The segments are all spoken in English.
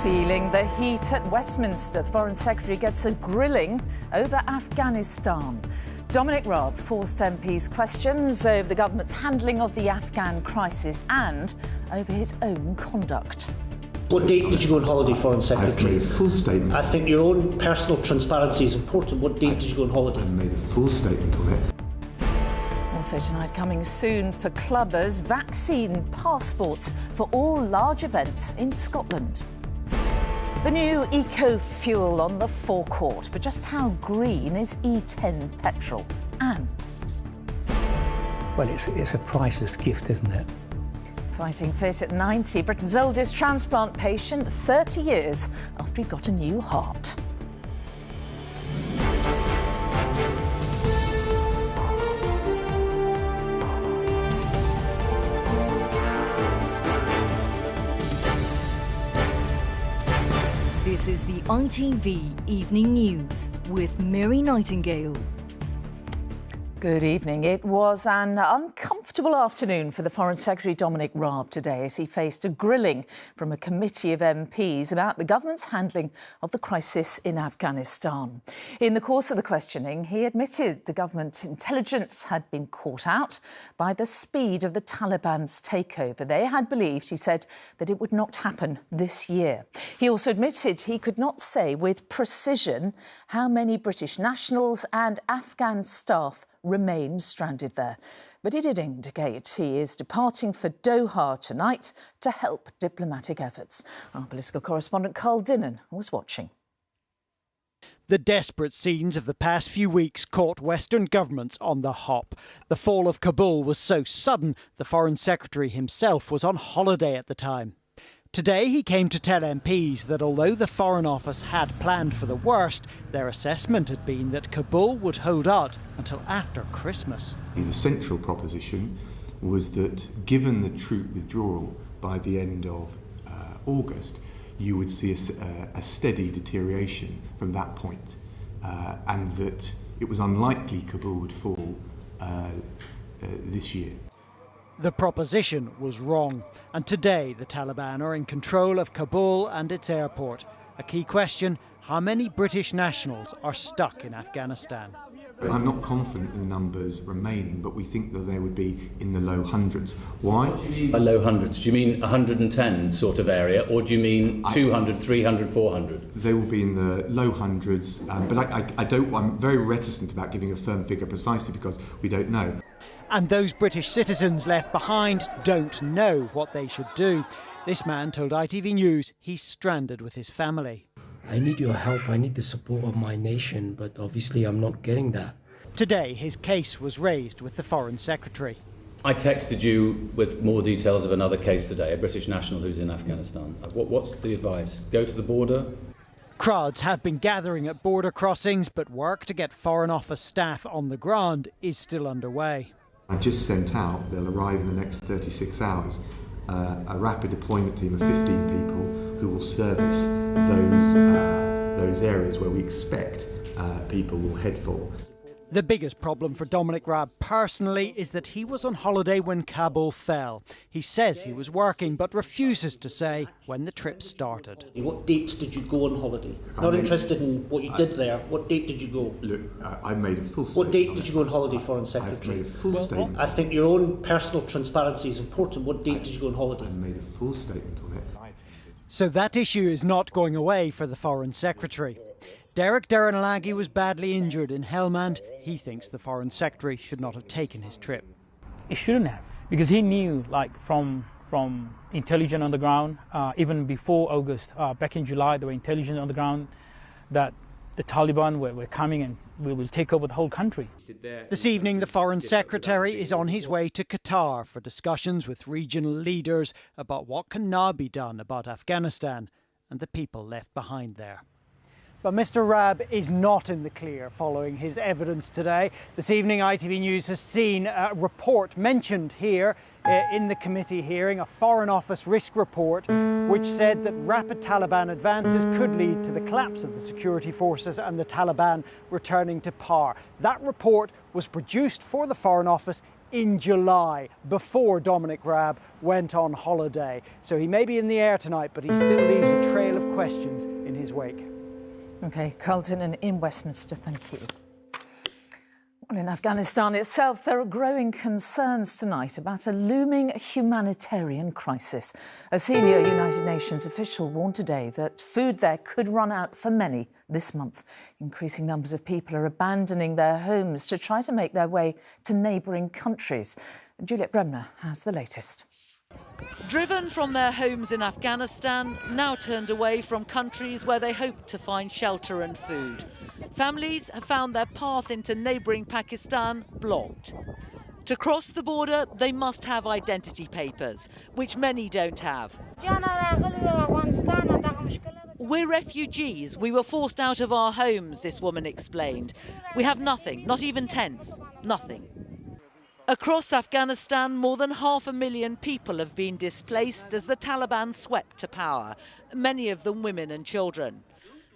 Feeling the heat at Westminster, the Foreign Secretary gets a grilling over Afghanistan. Dominic Raab forced MPs questions over the government's handling of the Afghan crisis and over his own conduct. What date did you go on holiday, Foreign Secretary? I've made a full statement. I think your own personal transparency is important. What date did you go on holiday? I've made a full statement on it. Also tonight, coming soon for clubbers, vaccine passports for all large events in Scotland. The new eco-fuel on the forecourt, but just how green is E10 petrol? And well, it's a priceless gift, isn't it? Fighting fit at 90, Britain's oldest transplant patient, 30 years after he got a new heart. This is the ITV Evening News with Mary Nightingale. Good evening. It was an uncomfortable afternoon for the Foreign Secretary Dominic Raab today as he faced a grilling from a committee of MPs about the government's handling of the crisis in Afghanistan. In the course of the questioning, he admitted the government intelligence had been caught out by the speed of the Taliban's takeover. They had believed, he said, that it would not happen this year. He also admitted he could not say with precision how many British nationals and Afghan staff remain stranded there. But he did indicate he is departing for Doha tonight to help diplomatic efforts. Our political correspondent Carl Dinnan was watching. The desperate scenes of the past few weeks caught Western governments on the hop. The fall of Kabul was so sudden, the Foreign Secretary himself was on holiday at the time. Today he came to tell MPs that although the Foreign Office had planned for the worst, their assessment had been that Kabul would hold out until after Christmas. The central proposition was that given the troop withdrawal by the end of August, you would see a steady deterioration from that point, and that it was unlikely Kabul would fall this year. The proposition was wrong, and today the Taliban are in control of Kabul and its airport. A key question: how many British nationals are stuck in Afghanistan? I'm not confident in the numbers remaining, but we think that they would be in the low hundreds. Why? What do you mean by low hundreds? Do you mean 110 sort of area, or do you mean 200, 300, 400? They will be in the low hundreds, but I'm very reticent about giving a firm figure precisely because we don't know. And those British citizens left behind don't know what they should do. This man told ITV News he's stranded with his family. I need your help, I need the support of my nation, but obviously I'm not getting that. Today his case was raised with the Foreign Secretary. I texted you with more details of another case today, a British national who's in Afghanistan. What's the advice? Go to the border? Crowds have been gathering at border crossings, but work to get Foreign Office staff on the ground is still underway. I've just sent out, they'll arrive in the next 36 hours, a rapid deployment team of 15 people who will service those areas where we expect people will head for. The biggest problem for Dominic Raab personally is that he was on holiday when Kabul fell. He says he was working but refuses to say when the trip started. What dates did you go on holiday? Not interested in what you did there. What date did you go? Look, I made a full statement. What date did you go on holiday, Foreign Secretary? I've made a full statement. I think your own personal transparency is important. What date did you go on holiday? I made a full statement on it. So that issue is not going away for the Foreign Secretary. Derek Derenalagi was badly injured in Helmand. He thinks the Foreign Secretary should not have taken his trip. He shouldn't have, because he knew, like from intelligence on the ground, even before August, back in July, there were intelligence on the ground that the Taliban were coming and will take over the whole country. This evening, the Foreign Secretary is on his way to Qatar for discussions with regional leaders about what can now be done about Afghanistan and the people left behind there. But Mr Raab is not in the clear following his evidence today. This evening, ITV News has seen a report mentioned here in the committee hearing, a Foreign Office risk report, which said that rapid Taliban advances could lead to the collapse of the security forces and the Taliban returning to power. That report was produced for the Foreign Office in July, before Dominic Raab went on holiday. So he may be in the air tonight, but he still leaves a trail of questions in his wake. OK, Carlton and in Westminster, thank you. Well, in Afghanistan itself, there are growing concerns tonight about a looming humanitarian crisis. A senior United Nations official warned today that food there could run out for many this month. Increasing numbers of people are abandoning their homes to try to make their way to neighbouring countries. Juliet Bremner has the latest. Driven from their homes in Afghanistan, now turned away from countries where they hoped to find shelter and food. Families have found their path into neighbouring Pakistan blocked. To cross the border, they must have identity papers, which many don't have. We're refugees. We were forced out of our homes, this woman explained. We have nothing, not even tents, nothing. Across Afghanistan, more than 500,000 people have been displaced as the Taliban swept to power, many of them women and children.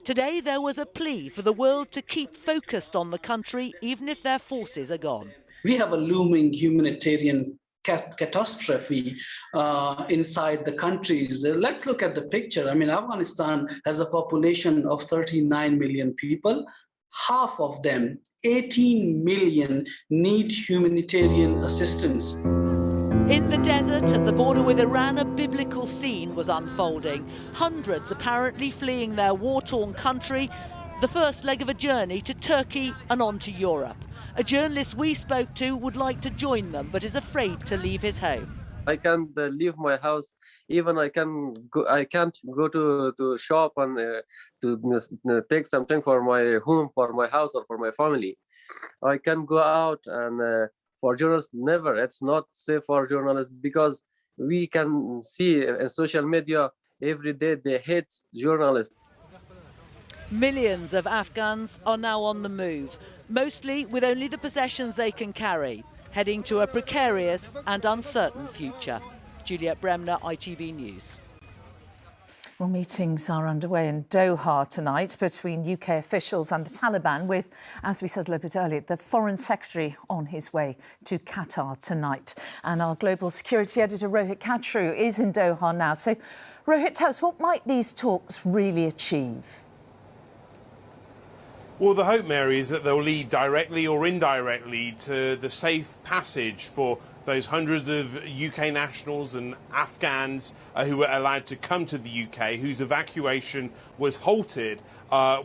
Today, there was a plea for the world to keep focused on the country, even if their forces are gone. We have a looming humanitarian catastrophe inside the countries. Let's look at the picture. I mean, Afghanistan has a population of 39 million people. Half of them, 18 million, need humanitarian assistance. In the desert at the border with Iran, a biblical scene was unfolding. Hundreds apparently fleeing their war-torn country, the first leg of a journey to Turkey and on to Europe. A journalist we spoke to would like to join them, but is afraid to leave his home. I can't leave my house. Even I can't go to shop and to take something for my home, for my house, or for my family. I can go out, and for journalists, never. It's not safe for journalists, because we can see in social media every day they hate journalists. Millions of Afghans are now on the move, mostly with only the possessions they can carry, heading to a precarious and uncertain future. Juliet Bremner, ITV News. Well, meetings are underway in Doha tonight between UK officials and the Taliban with, as we said a little bit earlier, the Foreign Secretary on his way to Qatar tonight. And our global security editor, Rohit Katru, is in Doha now. So, Rohit, tell us, what might these talks really achieve? Well, the hope, Mary, is that they'll lead directly or indirectly to the safe passage for those hundreds of UK nationals and Afghans who were allowed to come to the UK, whose evacuation was halted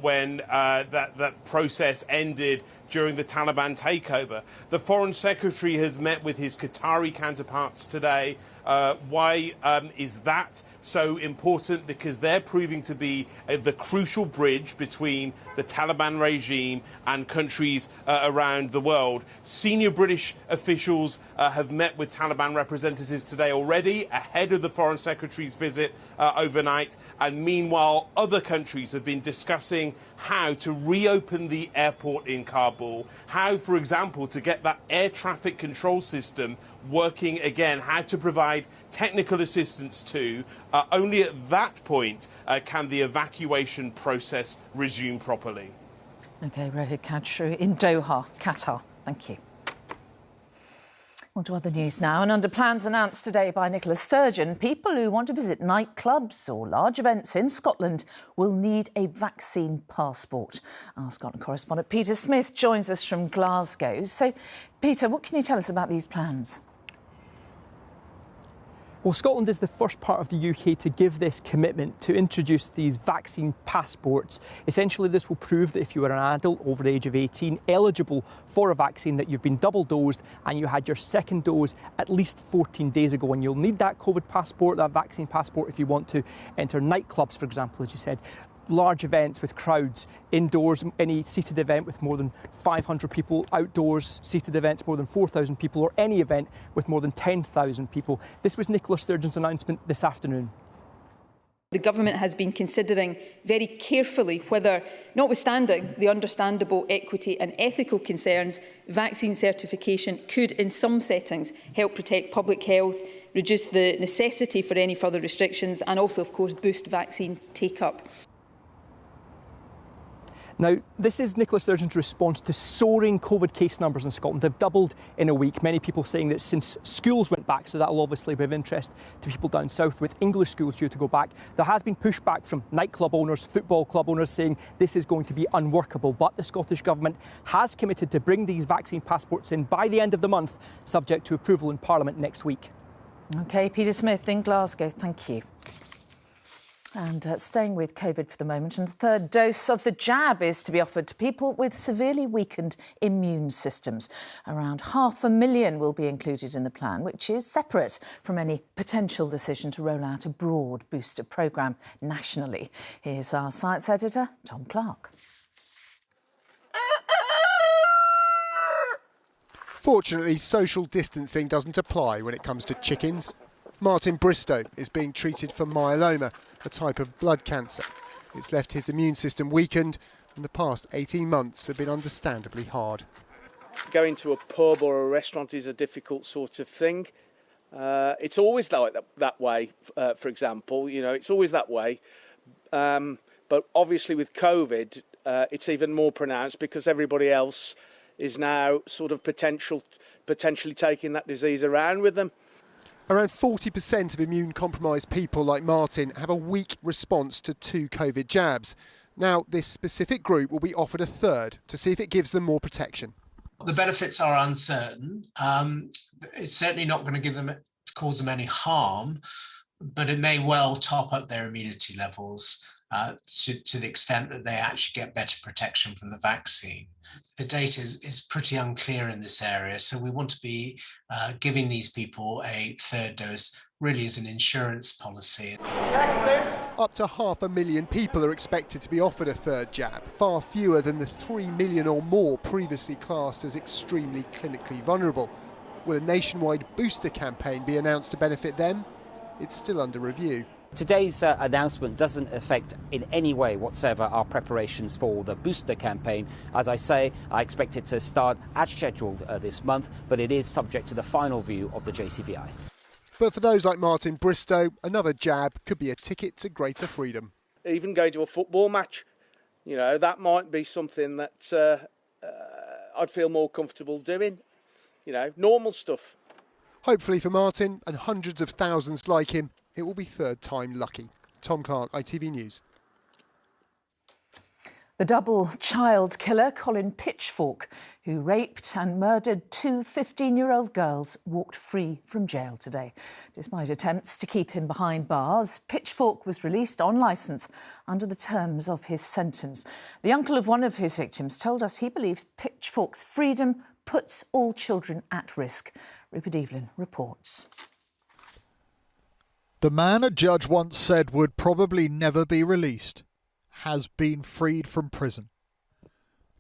when that process ended during the Taliban takeover. The Foreign Secretary has met with his Qatari counterparts today. Why is that so important? Because they're proving to be the crucial bridge between the Taliban regime and countries around the world. Senior British officials have met with Taliban representatives today already, ahead of the Foreign Secretary's visit overnight. And meanwhile, other countries have been discussing how to reopen the airport in Kabul, how, for example, to get that air traffic control system working again, how to provide technical assistance to. Only at that point can the evacuation process resume properly. OK, Rohit Katru in Doha, Qatar. Thank you. On to other news now. And under plans announced today by Nicola Sturgeon, people who want to visit nightclubs or large events in Scotland will need a vaccine passport. Our Scotland correspondent Peter Smith joins us from Glasgow. So, Peter, what can you tell us about these plans? Well, Scotland is the first part of the UK to give this commitment to introduce these vaccine passports. Essentially, this will prove that if you are an adult over the age of 18 eligible for a vaccine, that you've been double dosed and you had your second dose at least 14 days ago. And you'll need that COVID passport, that vaccine passport, if you want to enter nightclubs, for example, as you said. Large events with crowds, indoors, any seated event with more than 500 people, outdoors, seated events more than 4,000 people, or any event with more than 10,000 people. This was Nicola Sturgeon's announcement this afternoon. The government has been considering very carefully whether, notwithstanding the understandable equity and ethical concerns, vaccine certification could in some settings help protect public health, reduce the necessity for any further restrictions and also, of course, boost vaccine take-up. Now, this is Nicola Sturgeon's response to soaring COVID case numbers in Scotland. They've doubled in a week. Many people saying that since schools went back, so that will obviously be of interest to people down south with English schools due to go back. There has been pushback from nightclub owners, football club owners saying this is going to be unworkable. But the Scottish Government has committed to bring these vaccine passports in by the end of the month, subject to approval in Parliament next week. OK, Peter Smith in Glasgow, thank you. And staying with COVID for the moment, and the third dose of the jab is to be offered to people with severely weakened immune systems. Around 500,000 will be included in the plan, which is separate from any potential decision to roll out a broad booster programme nationally. Here's our science editor, Tom Clark. Fortunately, social distancing doesn't apply when it comes to chickens. Martin Bristow is being treated for myeloma, a type of blood cancer. It's left his immune system weakened, and the past 18 months have been understandably hard. Going to a pub or a restaurant is a difficult sort of thing. It's always like that way, for example, it's always that way. But obviously with COVID, it's even more pronounced because everybody else is now sort of potentially taking that disease around with them. Around 40% of immune-compromised people like Martin have a weak response to 2 COVID jabs. Now, this specific group will be offered a third to see if it gives them more protection. The benefits are uncertain. It's certainly not going to cause them any harm, but it may well top up their immunity levels to the extent that they actually get better protection from the vaccine. The data is pretty unclear in this area, so we want to be giving these people a third dose really as an insurance policy. Up to 500,000 people are expected to be offered a third jab, far fewer than the 3 million or more previously classed as extremely clinically vulnerable. Will a nationwide booster campaign be announced to benefit them? It's still under review. Today's announcement doesn't affect in any way whatsoever our preparations for the booster campaign. As I say, I expect it to start as scheduled this month, but it is subject to the final view of the JCVI. But for those like Martin Bristow, another jab could be a ticket to greater freedom. Even going to a football match, that might be something that I'd feel more comfortable doing, normal stuff. Hopefully for Martin and hundreds of thousands like him, it will be third time lucky. Tom Clark, ITV News. The double child killer, Colin Pitchfork, who raped and murdered 2 15-year-old girls, walked free from jail today. Despite attempts to keep him behind bars, Pitchfork was released on licence under the terms of his sentence. The uncle of one of his victims told us he believes Pitchfork's freedom puts all children at risk. Rupert Evelyn reports. The man a judge once said would probably never be released has been freed from prison.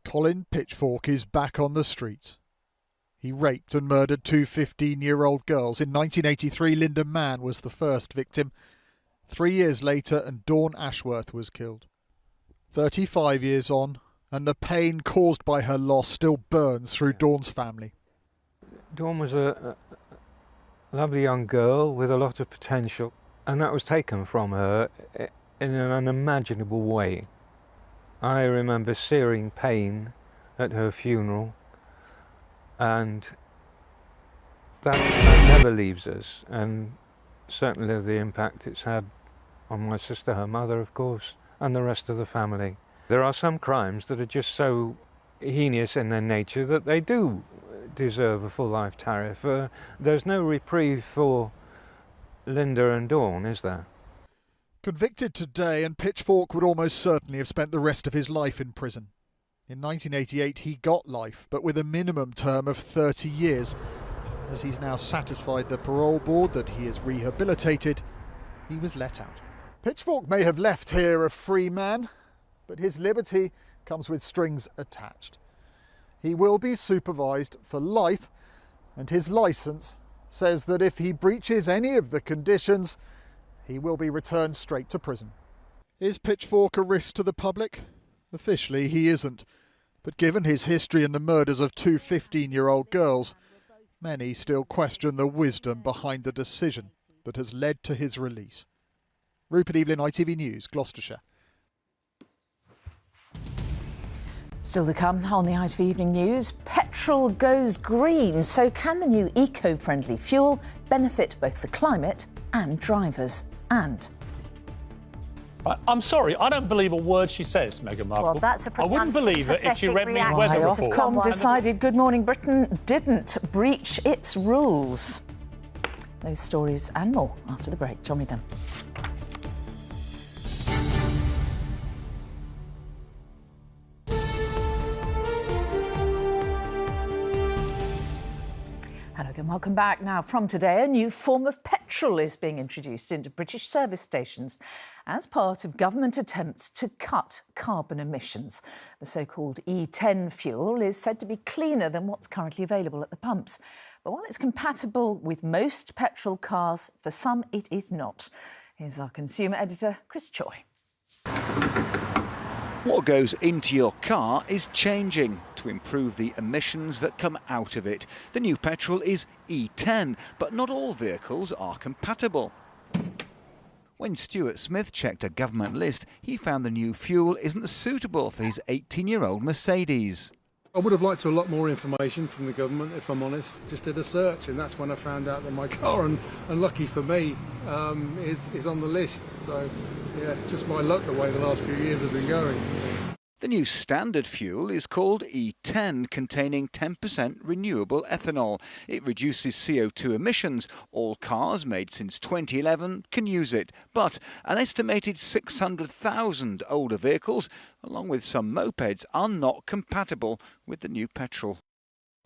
Colin Pitchfork is back on the streets. He raped and murdered 2 15-year-old girls. In 1983, Linda Mann was the first victim. 3 years later, and Dawn Ashworth was killed. 35 years on, and the pain caused by her loss still burns through Dawn's family. Dawn was a lovely young girl with a lot of potential, and that was taken from her in an unimaginable way. I remember searing pain at her funeral, and that never leaves us, and certainly the impact it's had on my sister, her mother of course, and the rest of the family. There are some crimes that are just so heinous in their nature that they do deserve a full life tariff. There's no reprieve for Linda and Dawn, is there? Convicted today, and Pitchfork would almost certainly have spent the rest of his life in prison. In 1988 he got life, but with a minimum term of 30 years. As he's now satisfied the parole board that he is rehabilitated, he was let out. Pitchfork may have left here a free man, but his liberty comes with strings attached. He will be supervised for life, and his licence says that if he breaches any of the conditions, he will be returned straight to prison. Is Pitchfork a risk to the public? Officially, he isn't. But given his history in the murders of 2 15-year-old girls, many still question the wisdom behind the decision that has led to his release. Rupert Evelyn, ITV News, Gloucestershire. Still to come on the ITV Evening News, petrol goes green. So can the new eco-friendly fuel benefit both the climate and drivers? And I'm sorry, I don't believe a word she says, Meghan Markle. Well, that's a I wouldn't believe it if she read me a weather report. Ofcom decided Good Morning Britain didn't breach its rules. Those stories and more after the break. Join me then. Hello again, welcome back. Now, from today, a new form of petrol is being introduced into British service stations as part of government attempts to cut carbon emissions. The so-called E10 fuel is said to be cleaner than what's currently available at the pumps. But while it's compatible with most petrol cars, for some it is not. Here's our consumer editor, Chris Choi. What goes into your car is changing to improve the emissions that come out of it. The new petrol is E10, but not all vehicles are compatible. When Stuart Smith checked a government list, he found the new fuel isn't suitable for his 18-year-old Mercedes. I would have liked a lot more information from the government, if I'm honest. Just did a search, and that's when I found out that my car, and lucky for me, is on the list. So, yeah, just my luck the way the last few years have been going. The new standard fuel is called E10, containing 10% renewable ethanol. It reduces CO2 emissions. All cars made since 2011 can use it. But an estimated 600,000 older vehicles, along with some mopeds, are not compatible with the new petrol.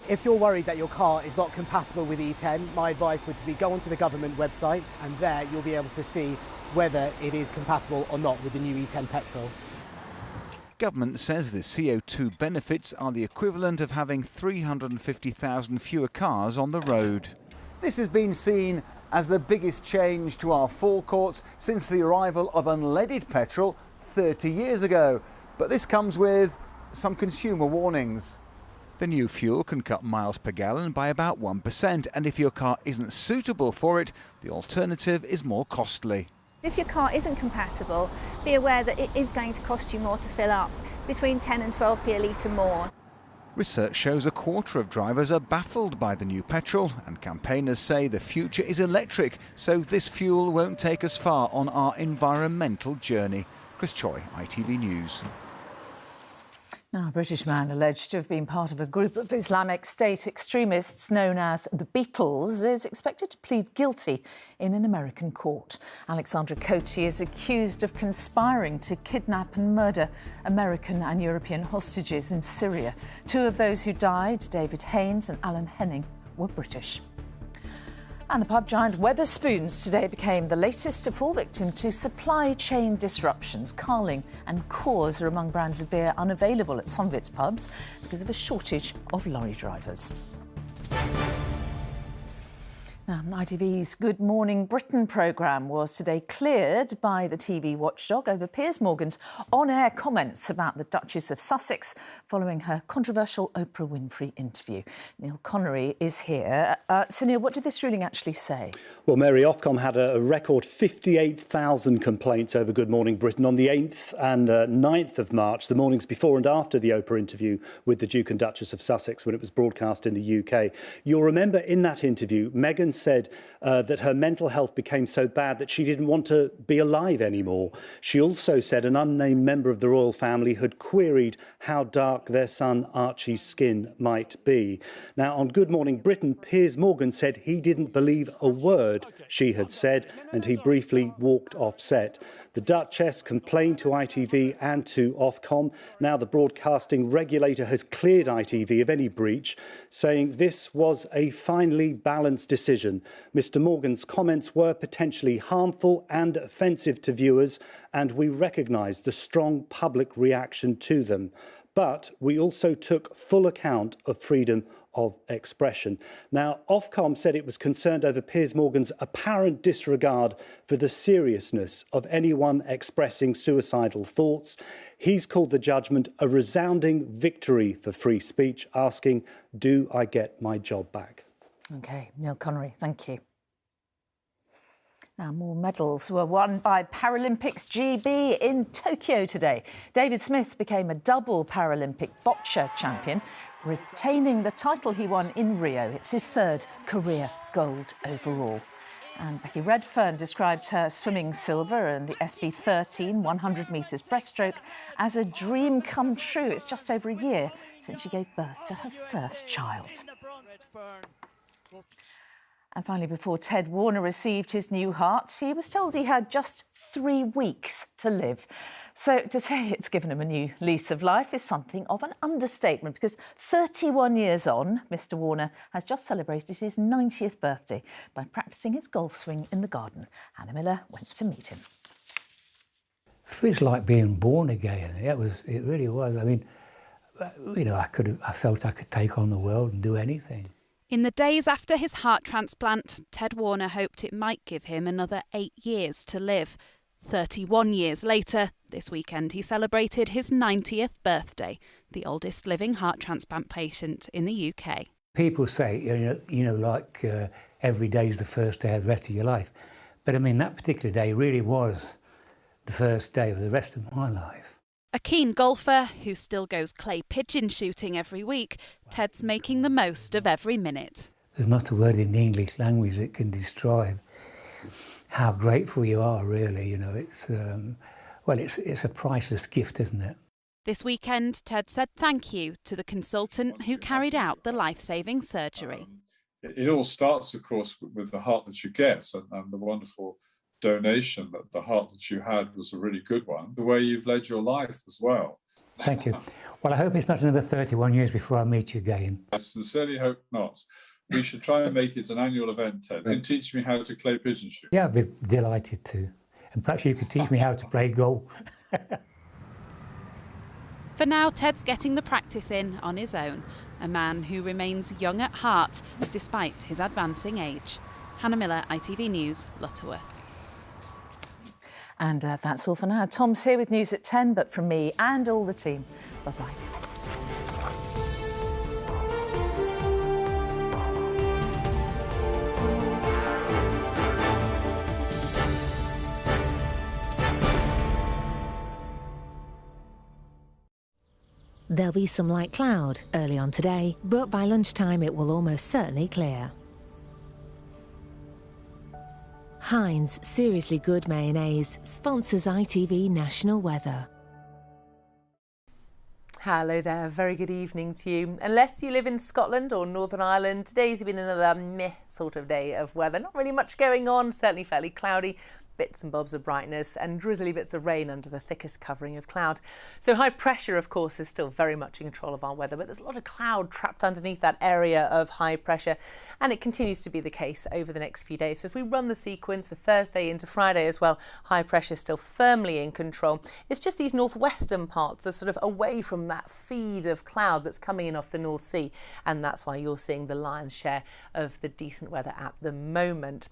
If you're worried that your car is not compatible with E10, my advice would be go onto the government website, and there you'll be able to see whether it is compatible or not with the new E10 petrol. Government says the CO2 benefits are the equivalent of having 350,000 fewer cars on the road. This has been seen as the biggest change to our forecourts since the arrival of unleaded petrol 30 years ago. But this comes with some consumer warnings. The new fuel can cut miles per gallon by about 1%, and if your car isn't suitable for it, the alternative is more costly. If your car isn't compatible, be aware that it is going to cost you more to fill up, between 10 and 12p a litre more. Research shows a quarter of drivers are baffled by the new petrol, and campaigners say the future is electric, so this fuel won't take us far on our environmental journey. Chris Choi, ITV News. Now, a British man alleged to have been part of a group of Islamic State extremists known as the Beatles is expected to plead guilty in an American court. Alexandra Cote is accused of conspiring to kidnap and murder American and European hostages in Syria. Two of those who died, David Haynes and Alan Henning, were British. And the pub giant Wetherspoons today became the latest to fall victim to supply chain disruptions. Carling and Coors are among brands of beer unavailable at some of its pubs because of a shortage of lorry drivers. Now, ITV's Good Morning Britain programme was today cleared by the TV watchdog over Piers Morgan's on-air comments about the Duchess of Sussex following her controversial Oprah Winfrey interview. Neil Connery is here. So, Neil, what did this ruling actually say? Well, Mary, Ofcom had a record 58,000 complaints over Good Morning Britain on the 8th and 9th of March, the mornings before and after the Oprah interview with the Duke and Duchess of Sussex when it was broadcast in the UK. You'll remember in that interview, Meghan said that her mental health became so bad that she didn't want to be alive anymore. She also said an unnamed member of the royal family had queried how dark their son Archie's skin might be. Now, on Good Morning Britain, Piers Morgan said he didn't believe a word she had said, and he briefly walked off set. The Duchess complained to ITV and to Ofcom. Now the broadcasting regulator has cleared ITV of any breach, saying this was a finely balanced decision. Mr. Morgan's comments were potentially harmful and offensive to viewers, and we recognise the strong public reaction to them. But we also took full account of freedom of expression. Now, Ofcom said it was concerned over Piers Morgan's apparent disregard for the seriousness of anyone expressing suicidal thoughts. He's called the judgment a resounding victory for free speech, asking, do I get my job back? OK, Neil Connery, thank you. Now, more medals were won by Paralympics GB in Tokyo today. David Smith became a double Paralympic boccia champion, retaining the title he won in Rio. It's his third career gold overall. And Becky Redfern described her swimming silver and the SB13 100 metres breaststroke as a dream come true. It's just over a year since she gave birth to her first child. And finally, before Ted Warner received his new heart, he was told he had just 3 weeks to live. So to say it's given him a new lease of life is something of an understatement, because 31 years on, Mr. Warner has just celebrated his 90th birthday by practising his golf swing in the garden. Hannah Miller went to meet him. It's like being born again. It really was. I mean, you know, I felt I could take on the world and do anything. In the days after his heart transplant, Ted Warner hoped it might give him another 8 years to live. 31 years later, this weekend he celebrated his 90th birthday, the oldest living heart transplant patient in the UK. People say, every day is the first day of the rest of your life. But I mean, that particular day really was the first day of the rest of my life. A keen golfer who still goes clay pigeon shooting every week, Ted's making the most of every minute. There's not a word in the English language that can describe how grateful you are, really. You know, it's a priceless gift, isn't it? This weekend, Ted said thank you to the consultant who carried out the life-saving surgery. It all starts, of course, with the heart that you get and the wonderful donation that the heart that you had was a really good one. The way you've led your life as well. Thank you. Well, I hope it's not another 31 years before I meet you again. I sincerely hope not. We should try and make it an annual event, Ted. You can teach me how to clay pigeon shoot. Yeah, I'd be delighted to. And perhaps you could teach me how to play golf. For now, Ted's getting the practice in on his own. A man who remains young at heart despite his advancing age. Hannah Miller, ITV News, Lutterworth. And that's all for now. Tom's here with news at 10, but from me and all the team, bye-bye. There'll be some light cloud early on today, but by lunchtime it will almost certainly clear. Heinz Seriously Good Mayonnaise sponsors ITV National Weather. Hello there, very good evening to you. Unless you live in Scotland or Northern Ireland, today's been another meh sort of day of weather. Not really much going on, certainly fairly cloudy. Bits and bobs of brightness and drizzly bits of rain under the thickest covering of cloud. So high pressure, of course, is still very much in control of our weather, but there's a lot of cloud trapped underneath that area of high pressure, and it continues to be the case over the next few days. So if we run the sequence for Thursday into Friday as well, high pressure still firmly in control. It's just these northwestern parts are sort of away from that feed of cloud that's coming in off the North Sea, and that's why you're seeing the lion's share of the decent weather at the moment.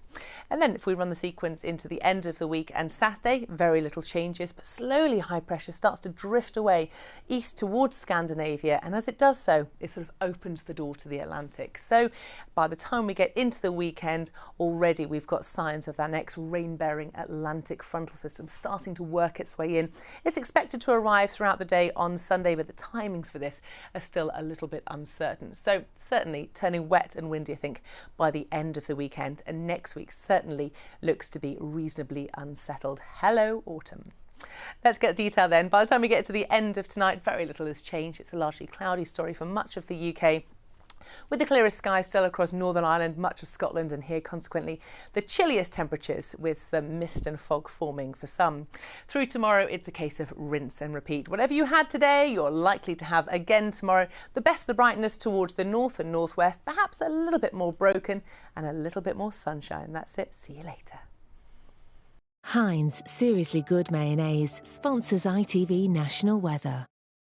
And then if we run the sequence into the end of the week and Saturday, very little changes, but slowly high pressure starts to drift away east towards Scandinavia, and as it does so, it sort of opens the door to the Atlantic. So by the time we get into the weekend, already we've got signs of that next rain-bearing Atlantic frontal system starting to work its way in. It's expected to arrive throughout the day on Sunday, but the timings for this are still a little bit uncertain. So certainly turning wet and windy, I think, by the end of the weekend, and next week certainly looks to be reasonably unsettled. Hello, autumn. Let's get detail then. By the time we get to the end of tonight, very little has changed. It's a largely cloudy story for much of the UK, with the clearest skies still across Northern Ireland, much of Scotland, and here consequently the chilliest temperatures with some mist and fog forming for some. Through tomorrow, it's a case of rinse and repeat. Whatever you had today, you're likely to have again tomorrow. The best of the brightness towards the north and northwest, perhaps a little bit more broken and a little bit more sunshine. That's it. See you later. Heinz Seriously Good Mayonnaise sponsors ITV National Weather.